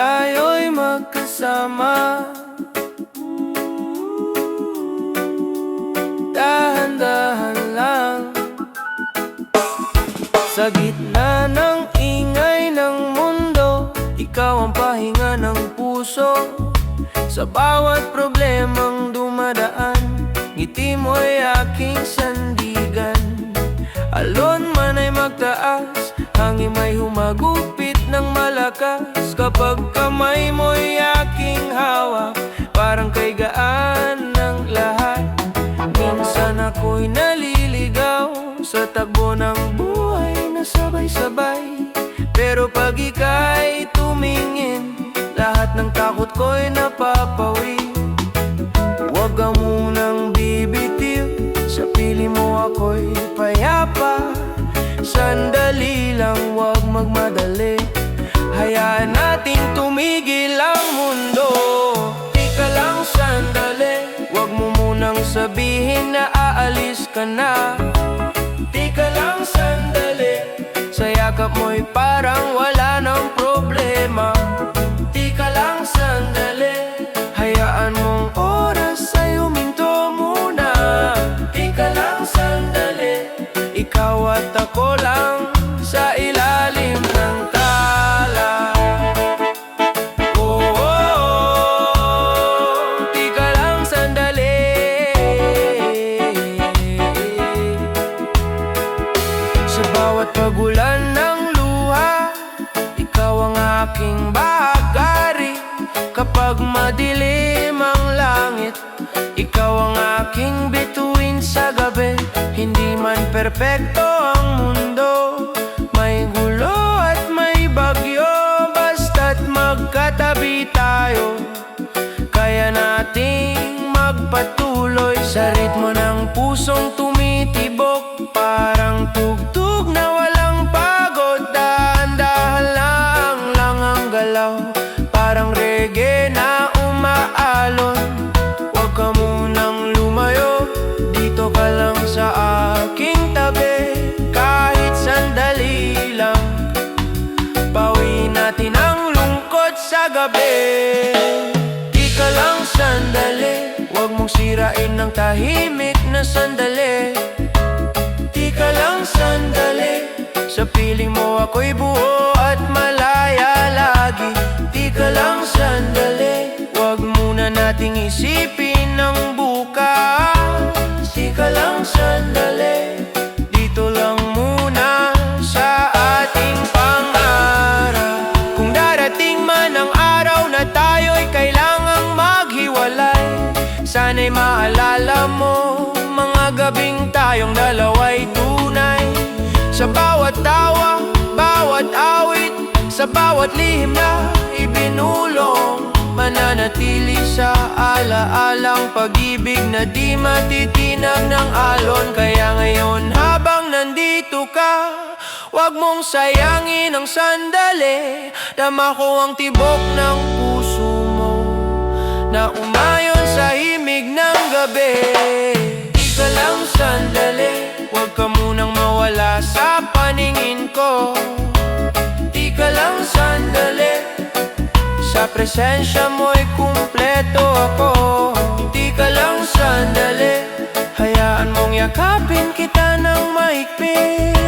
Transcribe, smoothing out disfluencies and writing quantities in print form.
tayo'y magkasama. Dahan-dahan lang. Sa gitna ng ingay ng mundo, ikaw ang pahinga ng puso. Sa bawat problemang dumadaan, ngiti mo'y aking sandigan. Alon man ay magtaas, hangin may humagupit ng malakas. Kapag kamay mo'y aking hawak, parang kay gaan ng lahat. Minsan ako'y naliligaw sa takbo ng buhay na sabay-sabay. Pero pag ika'y tumingin, lahat ng takot ko'y napapawi. Huwag ka munang bibitiw, sa pili mo ako'y payapa. Sandali lang, huwag magmadali, hayaan nating tumigil ang mundo. Di ka lang sandali, huwag mo munang sabihin na aalis ka na. Di ka lang sandali, sa yakap mo'y parang wala ng problema. Di ka lang sandali, hayaan mong oras ay huminto muna. Di ka lang sandali, ikaw at ako lang sa ilalim ng tala. Oh, oh, oh, di ka lang sandali. Sa bawat pagulan ng luha, ikaw ang aking bahagari. Kapag madilim ang langit, ikaw ang aking bituin sa gabi. Hindi man perpekto ang mundo, may gulo at may bagyo, basta't magkatabi tayo, kaya nating magpatuloy. Sa ritmo ng pusong tumitibok, parang tugtog na walang pagod. Dahan-dahan lang ang galaw, parang reggae na umaalon. Huwag ka munang lumayo, dito ka lang sa aking tabi. Kahit sandali lang, bawiin natin ang lungkot sa gabi. Di ka lang sandali, huwag mong sirain ng tahimik na sandali. Di ka lang sandali, sa piling mo ako'y buo at malaya lagi. Di ka lang sandali, huwag muna nating isipin ang bukas. Di ka lang sandali, dito lang muna sa ating pangarap. Kung darating man ang araw na tayo'y kailangang maghiwalay, sana'y maalala mo mga gabing tayong dalawa'y tunay. Sa bawat tawa, bawat awit, sa bawat lihim na ibinulong, mananatili sa alaalang pag-ibig na di matitinag ng alon. Kaya ngayon habang nandito ka, huwag mong sayangin ang sandali. Dama ko ang tibok ng puso mo na umayon sa himig ng gabi. Di ka lang sandali, huwag ka munang mawala sa paningin ko. Di ka lang sandali, sa presensya mo'y kumpleto ako. Di ka lang sandali, hayaan mong yakapin kita ng mahigpit.